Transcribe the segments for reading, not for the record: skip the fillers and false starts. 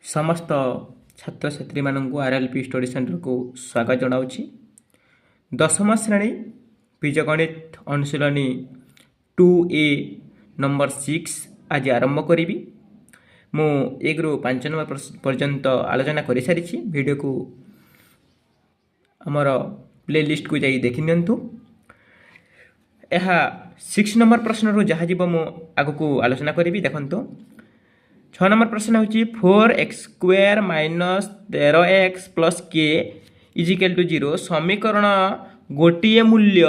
समस्त छात्र छात्री मानक आरएलपी स्टडी सेंटर को स्वागत जनाऊँगी। दशम श्रेणी बीजगणित अनुशीलनी 2A नंबर 6 आज आरंभ करी। मु 1 ରୁ 5 नंबर पर्यंत आलोचना कर सारी। वीडियो को आमर प्लेलिस्ट को जाई देखि नियंतु। यह 6 नंबर प्रश्न रू जहाँ जीव मु आगु को आलोचना करी। देखंतु 6 नंबर प्रश्न होची 4x² minus 13x plus k is equal to 0 समीकरण गोटे मूल्य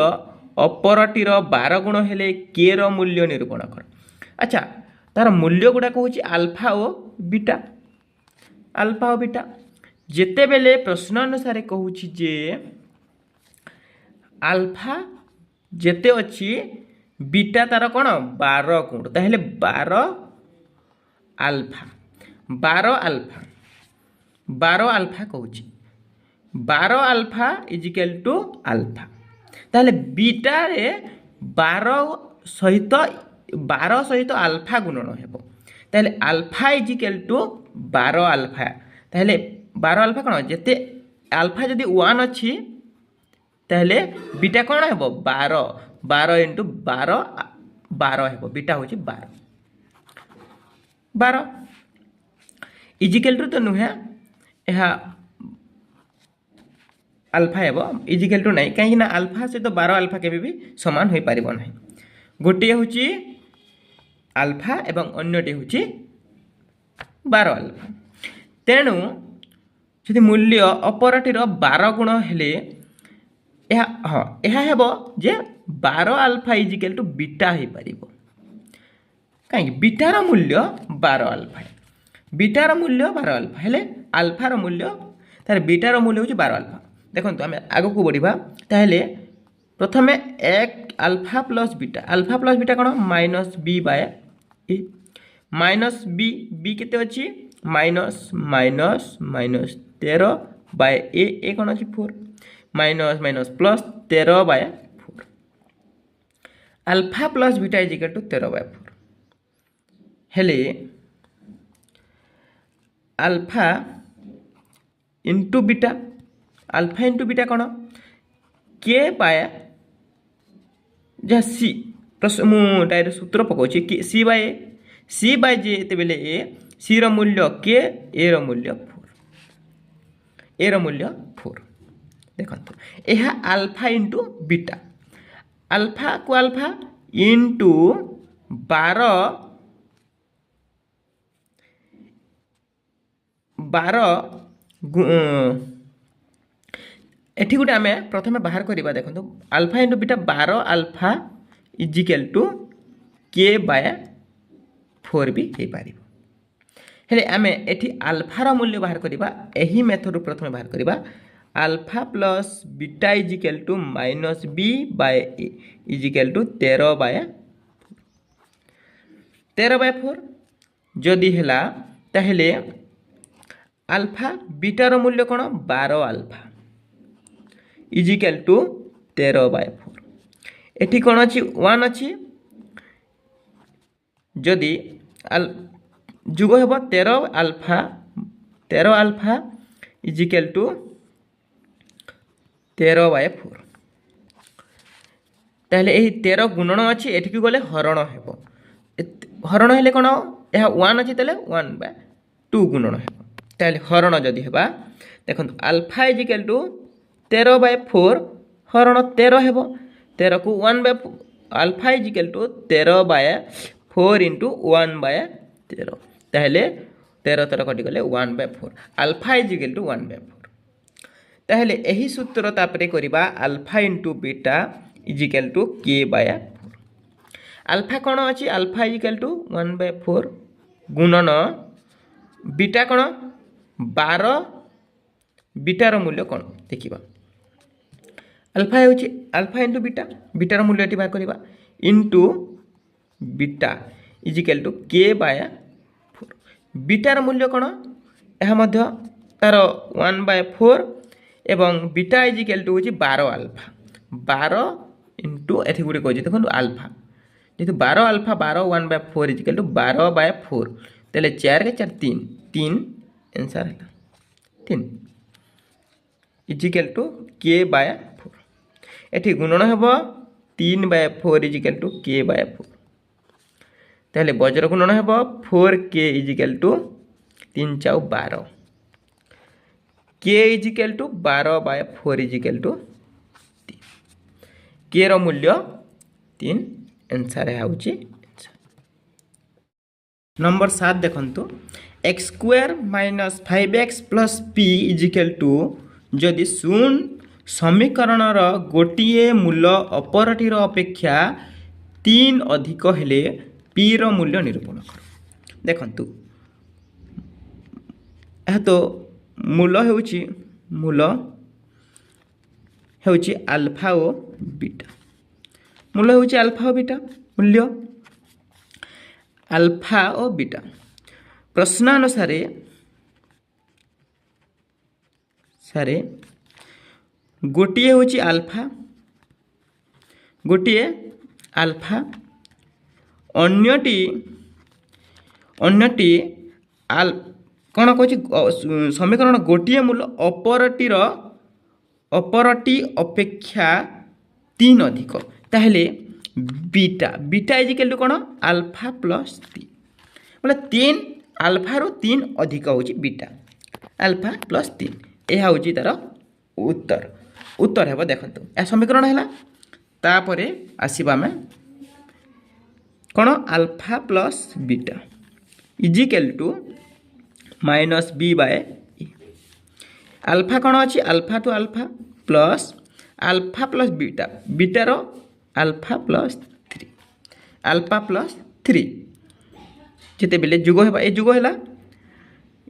अपरटीर 12 गुण हेले k रो मूल्य निरूपण कर। अच्छा, तार मूल्य गुड़ा होची अल्फा और बीटा। अल्फा और बीटा जेते बेले प्रश्न अनुसार कहूची जे अल्फा जेते अच्छी बीटा तार कौन 12 गुण, ताहले 12 अल्फा 12 अल्फा कहूँ 12 alpha is equal to alpha. ताहले बीटा रे 12 सहित अल्फा गुणन हेबो। ताहले alpha is equal to 12 alpha. ताहले 12 अल्फा कौन जेते अल्फा जदि 1 अच्छी ताहले बीटा कौन हेबो 12 इंटू 12 हेबो। बीटा होची 12 इजिकल टू तो नुहे यह अल्फा हेबो इजिकल टू नहीं कहीं अल्फा सहित 12 अल्फा केबे भी समान हो पार ना। गोटे हूँ अल्फा एवं अन्यटी हूँ 12 अल्फा। तेणु यदि मूल्य अपरटीर 12 गुण हेले हाँ यह हेबो जे 12 अल्फा इजिकल टू बीटा हो पार। कहीं बीटार मूल्य 12 अल्फा, बीटार मूल्य 12 अल्फा हेले अल्फार मूल्य तार बीटार मूल्य हूँ 12 अल्फा। देखो आम आग को बढ़ा ताहले प्रथमे एक अल्फा प्लस बीटा कौन minus b by a minus b केते अच्छी minus minus minus 13 by a कौन अच्छी 4 minus minus plus 13 by 4 alpha plus beta is equal to 13 by 4 हेले अल्फा इंटू बीटा कौन के बाय जहाँ सी मु डायरेक्ट सूत्र पकाउछि सी बाय जे बेले ए सी रो मूल्य के ए रो मूल्य 4 देखंतु यह अल्फा इंटू बीटा अल्फा को अल्फा इंटू 12 एठी गोटे आम प्रथम बाहर करवा। देखो alpha into beta 12 alpha is equal to k by 4 भी हो पार। हेले आम एठी अल्फार मूल्य बाहर करवा। यही मेथड प्रथम बाहर करवा alpha plus beta is equal to minus b by a is equal to 13 by 4 जदि है ताहले अल्फा बीटार मूल्य कौन 12 अल्फा इजिकल टू 13 बाय 4 एठी कौन अच्छी 1 अच्छी जदि जुग हेब 13 अल्फा इजिकल टू 13 बाय 4 ताहले यही 13 गुणन अच्छी एठी गले हरण हेब। हरण हेले कौन यह 1 अच्छी ताहले 1 बाय 2 गुणन हेब। ताहले हरण जदि हेबा देखो अल्फा इजिकल टू 13 बाय 4 हरण 13 हेब 13 को 1 by alpha is equal to 13 by 4 into 1 by 13 ताहले 13 कटि गले 1 by 4 alpha is equal to 1 by 4। ताहले यही सूत्र तापरे करिबा alpha into beta is equal to k by 4 alpha कौन अच्छी अल्फा इजिकल टू 1 बाय 4 गुणन बीटा कौन 12 बीटार मूल्य कौन देखा अल्फा होची अल्फा इंटू बीटार मूल्य बाहर करवा into beta is equal to k by 4 बीटार मूल्य कौन यह तार 1 बाय 4 एवं बीटा इजिकल टू हूँ 12 अल्फा 12 इंटू एथि गोटे कह देखो अल्फा जेहतु 12 alpha 12 1 by 4 is equal to 12 by 4 तेल 4 के 4 3 आंसर है 3 इजिकल टू के बाय 4 एठी गुणन हेब 3 bye 4 is equal to k by 4 ताहले बज्र गुणन हेब 4k is equal to 3 4 12 k is equal to 12 by 4 is equal to 3 k रो मूल्य 3 आंसर है होची नंबर 7 देखंतु x square minus 5x plus p is equal to जदि शून्य समीकरण गोटे मूल्य अपरटीर अपेक्षा 3 अधिक हेले पी रो मूल्य निरूपण कर देखंतु यह तो मूल्य हेउची अल्फा और बीटा मूल्य हेउची अल्फा और बीटा मूल्य अल्फा और बीटा प्रश्नानुसारे गोटे होची अल्फा अन्यटी कौन कह समीकरण गोटे मूल्य अपरटी अपेक्षा 3 अधिक ताहले बीटा इजिकल टू कौन अल्फा प्लस 3 बोले 3 अल्फा रो 3 अधिक होची बीटा अल्फा प्लस 3 यह होची तार उत्तर हेबो देखंतु ए समीकरण हैला तापरे आसीबा में कौन alpha plus beta is equal to minus b by a alpha कौन अच्छी alpha to alpha plus beta beta रो अल्फा प्लस 3 जिते बेले जुग है ए जुग है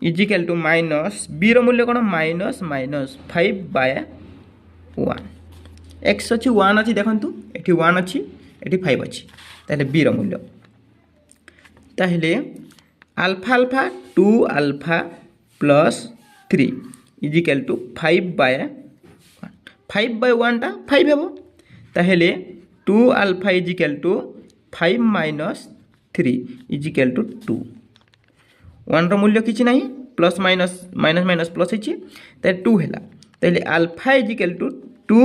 इजिकल टू माइनस बी रो मूल्य कौन माइनस 5 बाय 1 एक्स अच्छी 1 अच्छी देखंतु एठी 1 अच्छी एठी 5 अच्छी ताहले बी रो मूल्य ताहले alpha 2 alpha plus 3 equal to 5 by 1 टा 5 हेबो ताहले 2 alpha is equal to 5 minus 3 equal to 2 1 रो मूल्य किछि नाही प्लस माइनस प्लस अछि त 2 हैला ताले अल्फा इजिकल टू 2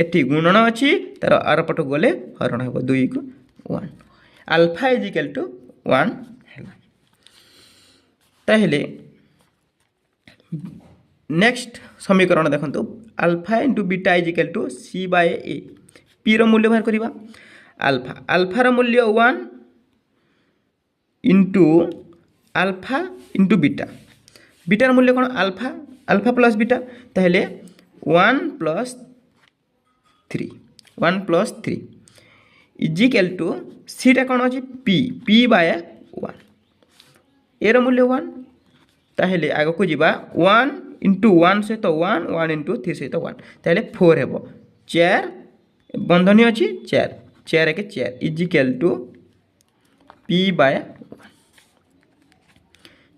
एठी गुणन अछि तार आर पट गले हरण हेबो 2 को 1 अल्फा इजिकल टू 1 हैला ताहले नेक्स्ट समीकरण देखंतु alpha into beta is equal to C by A पी रो मूल्य बाहर करिबा अल्फा रो मूल्य 1 इंटू अल्फा इंटू बीटार मूल्य कौन अल्फा प्लस बीटा ताहले 1 प्लस 3 इजिकल टू सीटा कौन अच्छी पी बाय 1 ए रो मूल्य 1 ताहले आगे को जीवा 1 इंटू 1 सहित 1 इंटू 3 सहित 1 ताहले 4 हेबो 4 बंधनी अच्छी 4 एक 4 इजिकल टू पी बाय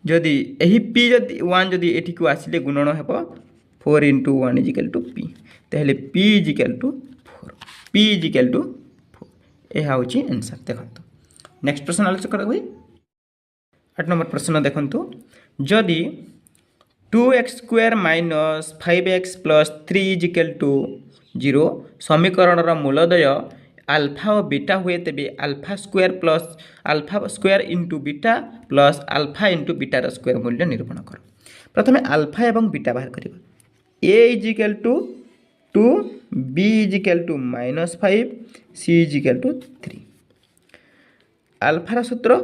जदि यही पी जदि 1 जदि एठी को आसिले गुणन हेबो 4 इंटू 1 इजिकल टू पी ताहले पी इजिकल टू 4 यह होची आंसर देखंतु नेक्स्ट प्रश्न आलोचना करबी 8 नंबर प्रश्न देखंतु जदि 2x square minus 5x plus 3 equal to 0 समीकरण मूलदय अल्फा और बीटा हुए तेबे alpha square into beta plus alpha into बीटार स्क्वायर मूल्य निरूपण कर प्रथम अल्फा एवं बीटा बाहर करिबा A is equal to 2 B equal to -5 C equal to 3 अल्फार सूत्र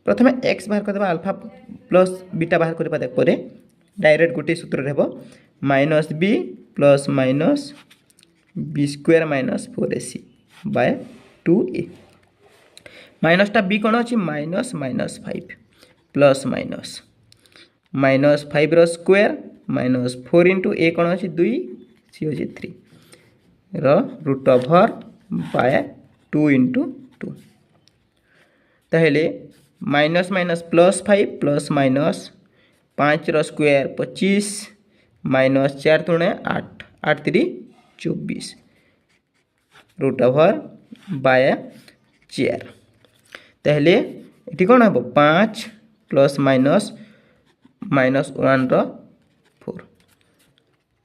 प्रथम एक्स बाहर करदेबा अल्फा प्लस बीटा बाहर करबा देख परे डायरेक्ट गोटे सूत्र हेबो minus b plus minus b square minus 4ac by 2a minus टा बी कौन अच्छी माइनस 5 प्लस माइनस 5 रो स्क्वायर माइनस 4 इंटू ए कौन अच्छी 2 सी अच्छी 3 रूट ओवर बाय 2 इंटू 2 ताहले माइनस प्लस 5 प्लस माइनस 5 रो square 25 minus 4 3 8 8 3 24 root over by 4 ताहले ये कौन हम 5 प्लस माइनस 1 4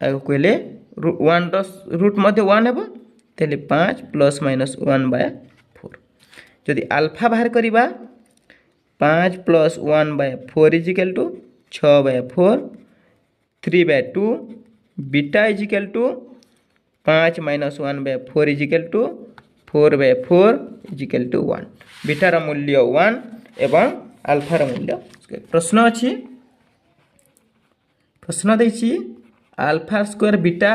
आगे कहले 1 रूट मध्य 1 हे तेल 5 प्लस माइनस 1/4 जदि अल्फा बाहर करवा 5 plus 1/4 equal to 6/4 3/2 beta is equal to 5 minus 1/4 equal to 4/4 equal to 1 बीटार मूल्य 1 एवं अल्फार मूल्य स्क्वायर प्रश्न अच्छी प्रश्न देछि alpha square beta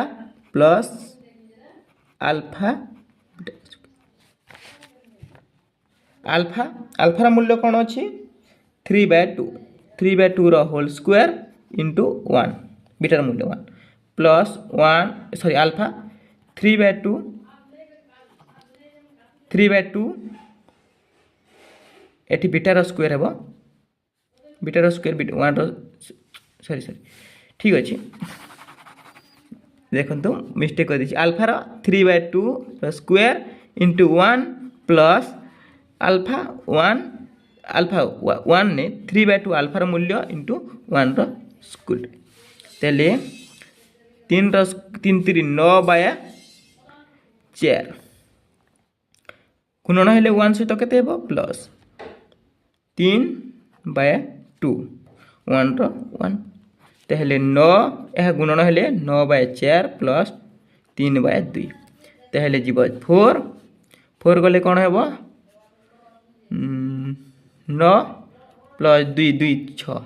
plus alpha alpha अल्फार मूल्य कौन अच्छी 3/2 3/2 होल स्क्वायर इंटू 1 बीटार मूल्य 1 प्लस 1 सॉरी अल्फा 3/2 एटी बीटार स्क्वायर हे बीटार स्क्वायर 1 सॉरी ठीक अच्छे देखो मिस्टेक कर अल्फार 3/2 स्क्वायर इंटू 1 प्लस अल्फा 1 ने 3/2 अल्फार मूल्य इंटू 1 स्क्वायर तेले 3 3 9/4 गुणन हेले 1 सहित केते हेबो प्लस 3/2 1 तेले 9 यह गुणन हेले 9/4 प्लस 3/2 तेले जीव 4 गले कौन हेबो 9 प्लस 2 2 6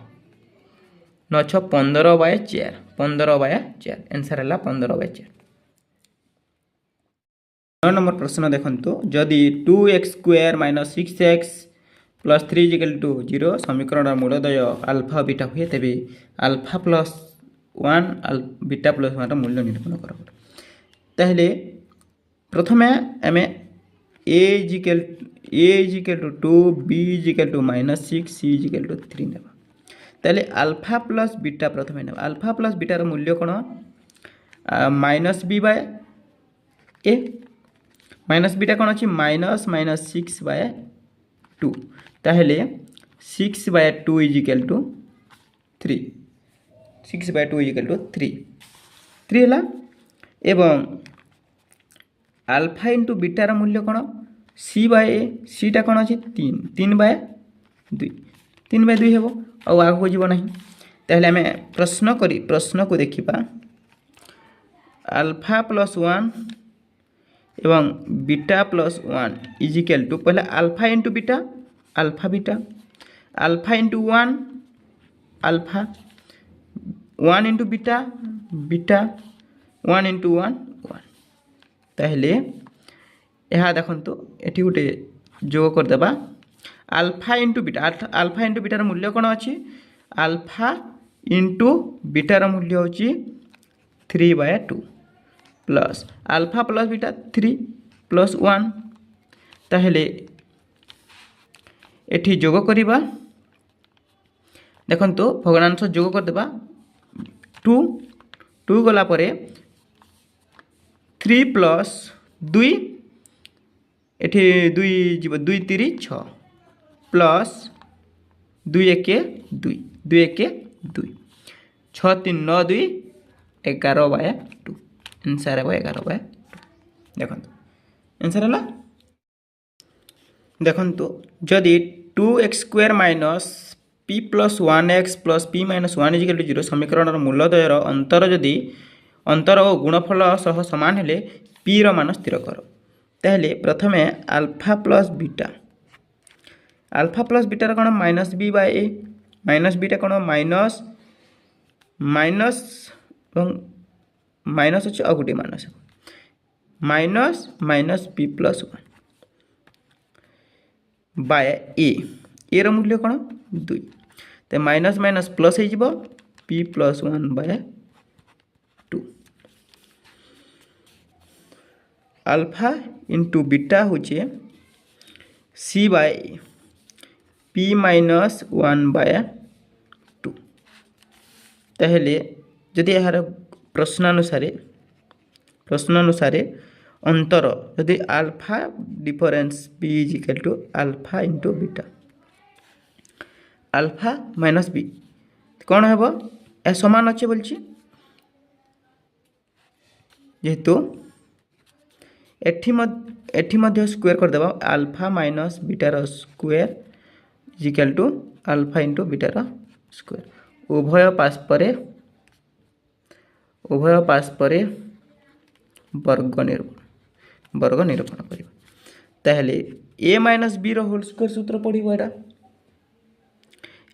9 6 15/4 15/4 आंसर है 15/4 9 नंबर प्रश्न देखंतु जदि 2x square minus 6x plus 3 equal to 0 समीकरण मूलदय अल्फा बीटा हुए तेबे अल्फा प्लस 1 बीटा प्लस 1 मूल्य निरूपण कर ताहले प्रथमे आमे a equal to 2 b equal to -6 c equal to 3 नेबा ताहले अल्फा प्लस बीटा प्रथमे नेबा अल्फा प्लस बीटार मूल्य कोन -b/a माइनस बीटा कौन अच्छी -6/2 ताहले 6/2 इजिकल टू 3 6/2 इजिकल टू 3 है एवं अल्फा इंटू बीटार मूल्य कौन c/a सीटा कौन अच्छी 3/2 हे आगे जीव ना ताहले आम प्रश्न को देखा अल्फा प्लस 1 एवं बीटा प्लस 1 इजिकल टू पहले alpha into beta alpha into 1 alpha 1 into beta 1 into 1 ताहले यह देखो ये गोटे जोग करदे अल्फा इंटू बीटार मूल्य कौन अच्छी अल्फा इंटू बीटार मूल्य हूँ 3/2 plus alpha plus beta 3 plus 1 ताहले एठी जोग करिबा देखंतु भग्नांश जोग करदेबा 2 गला परे 3 प्लस 2 एठी 2 जीव 2 3 6 प्लस 2 1 2 2 1 2 6 3 9 2 11/2 आंसर है 11/2 देखो आंसर है देखो जदि 2x square minus p plus 1x plus p minus 1 equal to 0 समीकरण मूलदयर अंतर जदि अंतर और गुणफल सह समान हेले p मान स्थिर कर ताहले प्रथमे अल्फा प्लस बीटार कौन -b/a माइनस बीटा कौन माइनस माइनस अच्छे गोटे माइनस p प्लस 1 बाय ए मूल्य कौन 2 तो माइनस माइनस प्लस हो p plus 1/2 alpha into beta हूँ c/a p माइनस 1/2 ताहले जदि यार प्रश्नानुसार अंतर यदि alpha difference b equal to alpha into beta alpha minus b कौन हे ए समान अच्छे बोलছি जेहेतु एठी मध्य स्क्वायर करदेबा अल्फा माइनस बीटार square equal to alpha into बीटार स्क्वायर उभय पारस्परे वर्ग निरूपण करिबा ताहले ए माइनस बी रो होल स्क्वायर सूत्र पढ़िबो एटा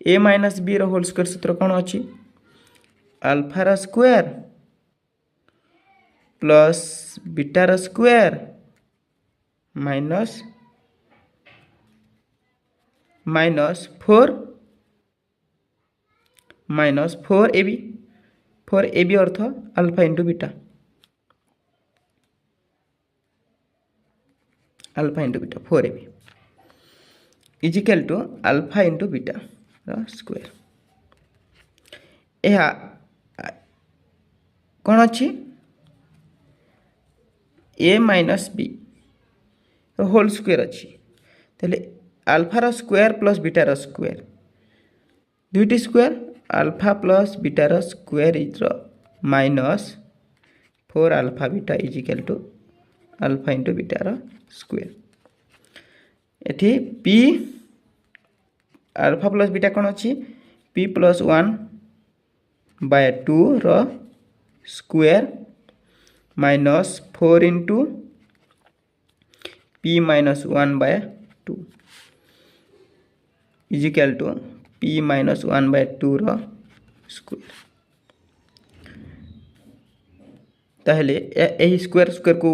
ए माइनस बी रो होल स्क्वायर सूत्र कौन अच्छी अल्फा रो स्क्वायर प्लस बीटार square minus 4 A B earth alpha into beta alpha into beta 4 A B equal to alpha into beta square यह कौन अच्छी A minus B whole square अच्छी तेले अल्फा रो स्क्वायर प्लस बीटार स्क्वायर दुईटी स्क्वायर अल्फा प्लस बीटार square is minus 4 alpha beta is equal to alpha into बीटार स्क्वायर एठी पी अल्फा प्लस बीटा कौन अच्छी पी प्लस 1 बाय 2 रो square minus 4 into P minus 1 by 2 equal to p minus 1 by 2 रो square ताहले यही square को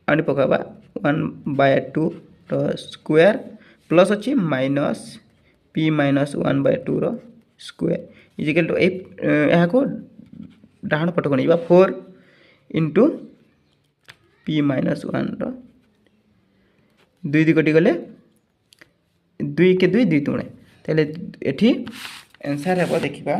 आनी पकाबा 1 बाय 2 रो स्क्वायर प्लस अच्छी माइनस पी माइनस 1 बाय 2 रो स्क्वायर इजिकल टू यहाँ को डाहण पट को नहीं 4 इंटू पी माइनस 1 रो 2 दी कटि गले 2 के 2 2 तुणे तेले एठी आंसर हेबो देखिबा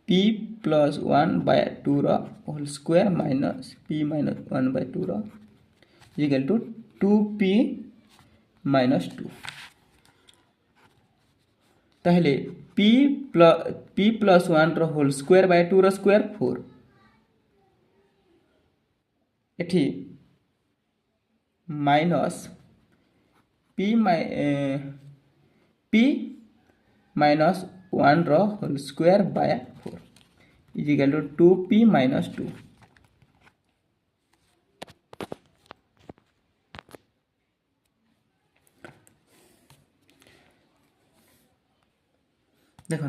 पी प्लस 1 बाय 2 रो whole square minus p minus 1 by 2 रो इक्वल टू 2p माइनस 2 ताहले p प्लस 1 रो होल स्क्वायर बाय 2 रो स्क्वायर 4 एठी माइनस p माइनस 1 रो whole square by 4 equal to 2p minus 2 देखो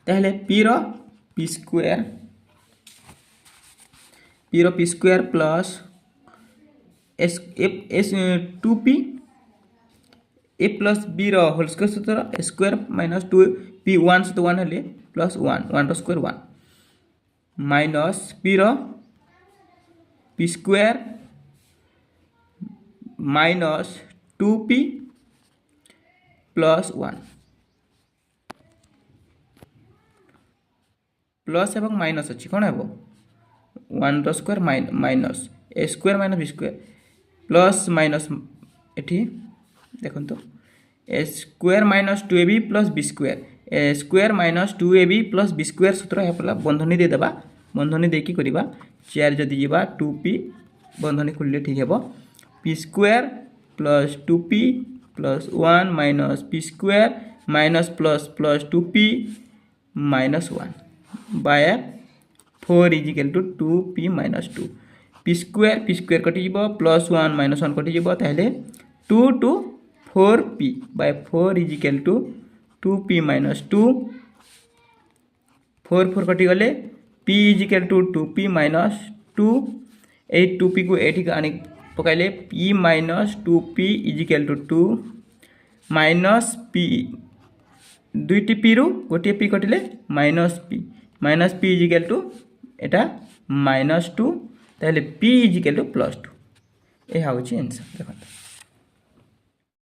ताहले पी स्क्वायर प्लस एस 2p ए प्लस बी रो होल स्क्वायर सूत्र स्क्वायर माइनस 2 पी 1 से 1 हेले प्लस 1 रो square 1 minus p square minus 2p plus 1 plus एवं माइनस अच्छी कौन है 1 रो square minus a square minus b square plus minus एठी देखो तो a square minus 2ab plus b square a square minus 2ab plus b square सूत्र है पला बंधनी दे देबा बंधनी देकी करबा 4 जदी जीवा 2p बंधनी खुलले ठीक हेबो p square plus 2p plus 1 minus p square minus plus 2p minus 1 by 4 is equal to 2p minus 2 p square कटि जीवो प्लस 1 माइनस 1 कटि जीवो ताहले 2 to 4p by 4 is equal to 2p minus 2 4 कटि गले p is equal to 2p minus 2 ए 2p को एठी आनी पकाइले p minus 2p is equal to 2 minus p दुईटी p रु गोटे p कटिले minus p is equal to एटा माइनस 2 ताहले p is equal to plus 2 ए हाउची आंसर देखो।